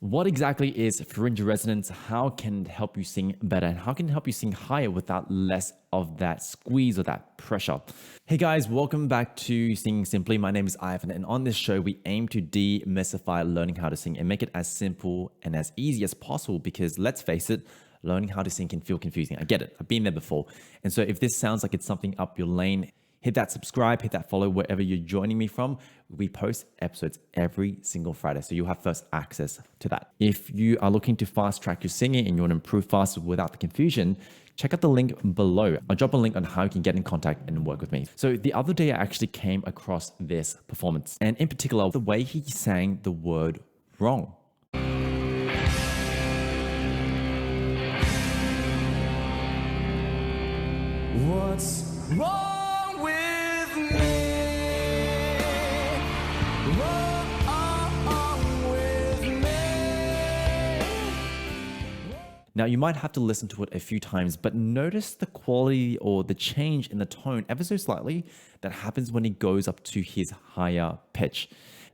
What exactly is pharyngeal resonance? How can it help you sing better? And how can it help you sing higher without less of that squeeze or that pressure? Hey guys, welcome back to Singing Simply. My name is Ivan, and on this show, we aim to demystify learning how to sing and make it as simple and as easy as possible because let's face it, learning how to sing can feel confusing. I get it. I've been there before. And so if this sounds like it's something up your lane, hit that subscribe, hit that follow wherever you're joining me from. We post episodes every single Friday, so you'll have first access to that. If you are looking to fast track your singing and you want to improve faster without the confusion, check out the link below. I'll drop a link on how you can get in contact and work with me. So the other day, I actually came across this performance, and in particular, the way he sang the word wrong. What's wrong with me? Wrong with me? Now, you might have to listen to it a few times, but notice the quality or the change in the tone ever so slightly that happens when he goes up to his higher pitch.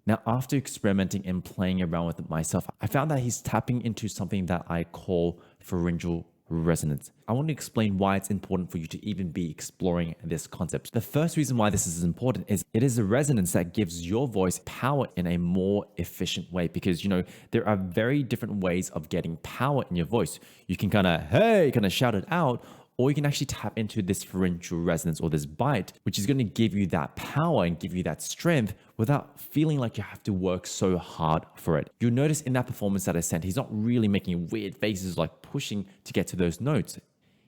Now, after experimenting and playing around with it myself, I found that he's tapping into something that I call pharyngeal resonance. I want to explain why it's important for you to even be exploring this concept. The first reason why this is important is it is a resonance that gives your voice power in a more efficient way because, there are very different ways of getting power in your voice. You can kind of shout it out, or you can actually tap into this pharyngeal resonance or this bite, which is going to give you that power and give you that strength without feeling like you have to work so hard for it. You'll notice in that performance that I sent, he's not really making weird faces like pushing to get to those notes.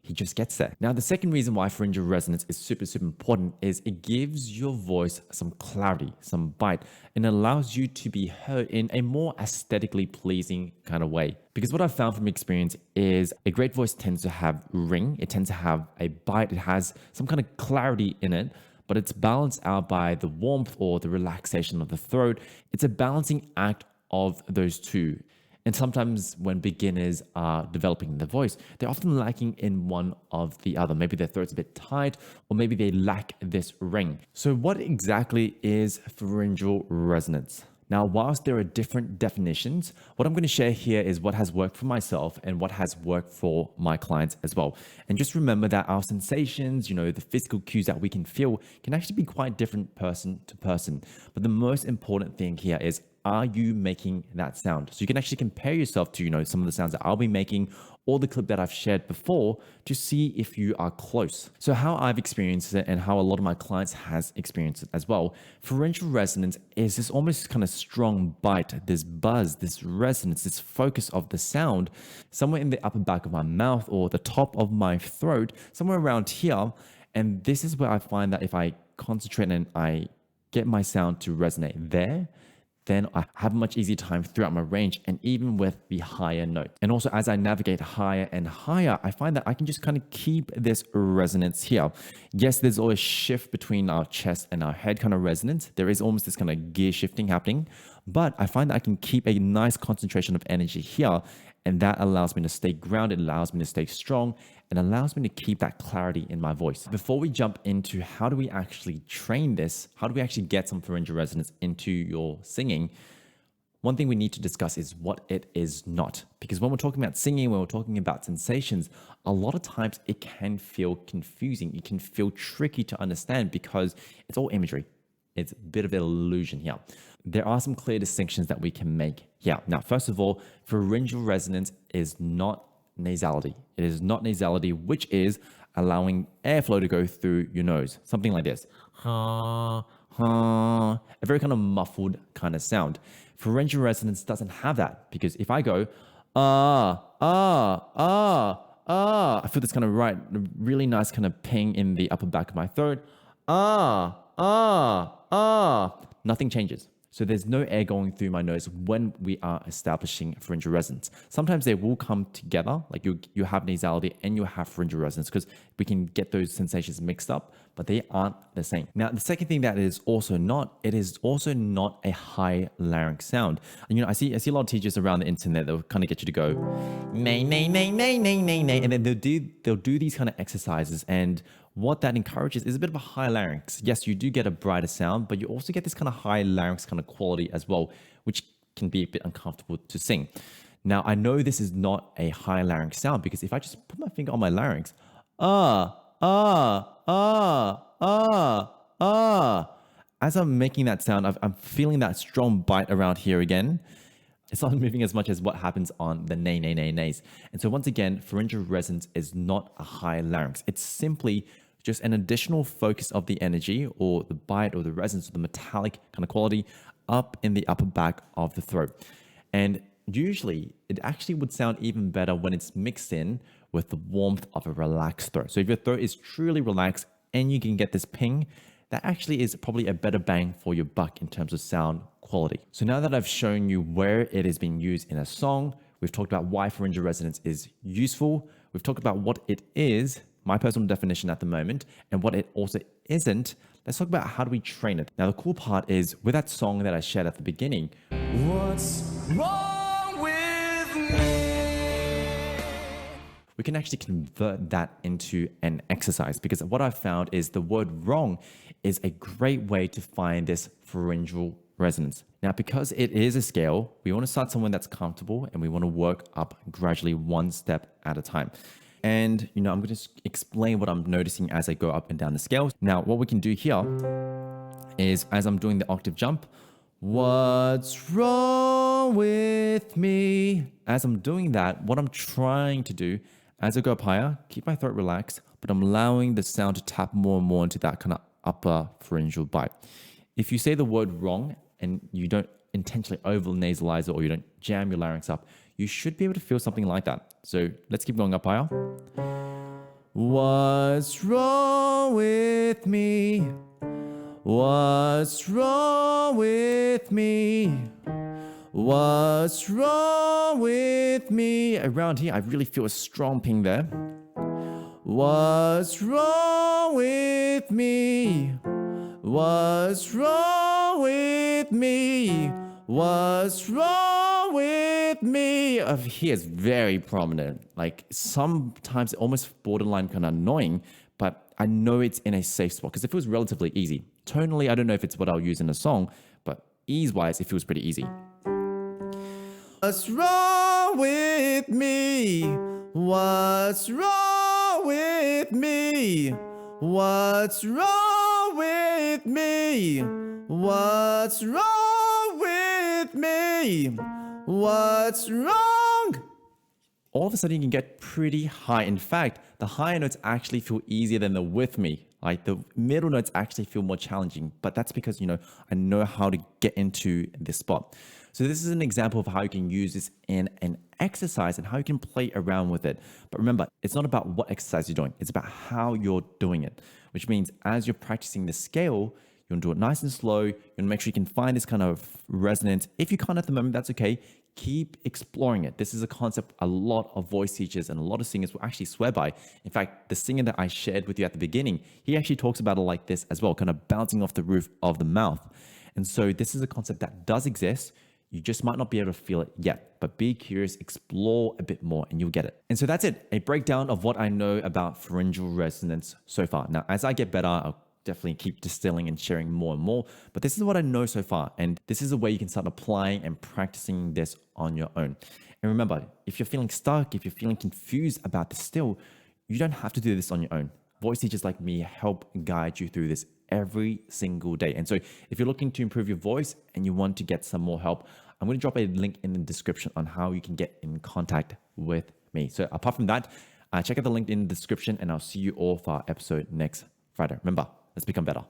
He just gets there. Now, the second reason why pharyngeal resonance is super important is it gives your voice some clarity, some bite, and allows you to be heard in a more aesthetically pleasing kind of way. Because what I've found from experience is a great voice tends to have ring, it tends to have a bite, it has some kind of clarity in it, but it's balanced out by the warmth or the relaxation of the throat. It's a balancing act of those two. And sometimes when beginners are developing the voice, they're often lacking in one of the other. Maybe their throat's a bit tight, or maybe they lack this ring. So what exactly is pharyngeal resonance? Now, whilst there are different definitions, what I'm going to share here is what has worked for myself and what has worked for my clients as well. And just remember that our sensations, the physical cues that we can feel can actually be quite different person to person. But the most important thing here is, are you making that sound? So you can actually compare yourself to, some of the sounds that I'll be making or the clip that I've shared before to see if you are close. So how I've experienced it and how a lot of my clients has experienced it as well. Pharyngeal resonance is this almost kind of strong bite, this buzz, this resonance, this focus of the sound somewhere in the upper back of my mouth or the top of my throat, somewhere around here. And this is where I find that if I concentrate and I get my sound to resonate there, then I have a much easier time throughout my range and even with the higher note. And also as I navigate higher and higher, I find that I can just kind of keep this resonance here. Yes, there's always shift between our chest and our head kind of resonance. There is almost this kind of gear shifting happening, but I find that I can keep a nice concentration of energy here. And that allows me to stay grounded, allows me to stay strong, and allows me to keep that clarity in my voice. Before we jump into how do we actually train this, how do we actually get some pharyngeal resonance into your singing, one thing we need to discuss is what it is not. Because when we're talking about singing, when we're talking about sensations, a lot of times it can feel confusing. It can feel tricky to understand because it's all imagery. It's a bit of an illusion here. There are some clear distinctions that we can make here. Now, first of all, pharyngeal resonance is not nasality. It is not nasality, which is allowing airflow to go through your nose. Something like this. A very kind of muffled kind of sound. Pharyngeal resonance doesn't have that because if I go, I feel this kind of really nice kind of ping in the upper back of my throat. Nothing changes. So there's no air going through my nose when we are establishing pharyngeal resonance. Sometimes they will come together, like you have nasality and you have pharyngeal resonance because we can get those sensations mixed up, but they aren't the same. Now, the second thing that it is also not a high larynx sound. And I see a lot of teachers around the internet that will kind of get you to go, nay, nay, nay, nay, nay, nay, nay, and then they'll do these kind of exercises, and what that encourages is a bit of a high larynx. Yes, you do get a brighter sound, but you also get this kind of high larynx kind of quality as well, which can be a bit uncomfortable to sing. Now, I know this is not a high larynx sound because if I just put my finger on my larynx, as I'm making that sound, I'm feeling that strong bite around here again. It's not moving as much as what happens on the nay, nay, nay, nays. And so once again, pharyngeal resonance is not a high larynx. It's simply just an additional focus of the energy or the bite or the resonance or the metallic kind of quality up in the upper back of the throat. And usually it actually would sound even better when it's mixed in with the warmth of a relaxed throat. So if your throat is truly relaxed and you can get this ping, that actually is probably a better bang for your buck in terms of sound quality. So now that I've shown you where it is being used in a song, we've talked about why pharyngeal resonance is useful. We've talked about what it is, my personal definition at the moment, and what it also isn't. Let's talk about how do we train it. Now, the cool part is with that song that I shared at the beginning, What's wrong with me? we can actually convert that into an exercise because what I've found is the word wrong is a great way to find this pharyngeal resonance. Now, because it is a scale, we want to start somewhere that's comfortable and we want to work up gradually one step at a time. And, I'm going to explain what I'm noticing as I go up and down the scale. Now, what we can do here is as I'm doing the octave jump, what's wrong with me? As I'm doing that, what I'm trying to do as I go up higher, keep my throat relaxed, but I'm allowing the sound to tap more and more into that kind of upper pharyngeal bite. If you say the word wrong and you don't intentionally over nasalize it or you don't jam your larynx up, you should be able to feel something like that. So let's keep going up higher. What's wrong with me? What's wrong with me? What's wrong with me? Around here, I really feel a strong ping there. What's wrong with me? What's wrong with me? What's wrong with me? Over here is very prominent. Like sometimes almost borderline kind of annoying, but I know it's in a safe spot because it feels relatively easy. Tonally, I don't know if it's what I'll use in a song, but ease-wise, it feels pretty easy. What's wrong with me? What's wrong with me? What's wrong with me? What's wrong with me? What's wrong? All of a sudden, you can get pretty high. In fact, the higher notes actually feel easier than the with me. Like the middle notes actually feel more challenging, but that's because, I know how to get into this spot. So this is an example of how you can use this in an exercise and how you can play around with it. But remember, it's not about what exercise you're doing. It's about how you're doing it, which means as you're practicing the scale, you want to do it nice and slow. You want to make sure you can find this kind of resonance. If you can't at the moment, that's okay. Keep exploring it. This is a concept a lot of voice teachers and a lot of singers will actually swear by. In fact, the singer that I shared with you at the beginning, he actually talks about it like this as well, kind of bouncing off the roof of the mouth. And so this is a concept that does exist. You just might not be able to feel it yet, but be curious, explore a bit more and you'll get it. And so that's it, a breakdown of what I know about pharyngeal resonance so far. Now, as I get better, I'll definitely keep distilling and sharing more and more, but this is what I know so far. And this is a way you can start applying and practicing this on your own. And remember, if you're feeling stuck, if you're feeling confused about this still, you don't have to do this on your own. Voice teachers like me help guide you through this every single day. And so if you're looking to improve your voice and you want to get some more help, I'm going to drop a link in the description on how you can get in contact with me. So apart from that, check out the link in the description and I'll see you all for our episode next Friday. Remember, let's become better.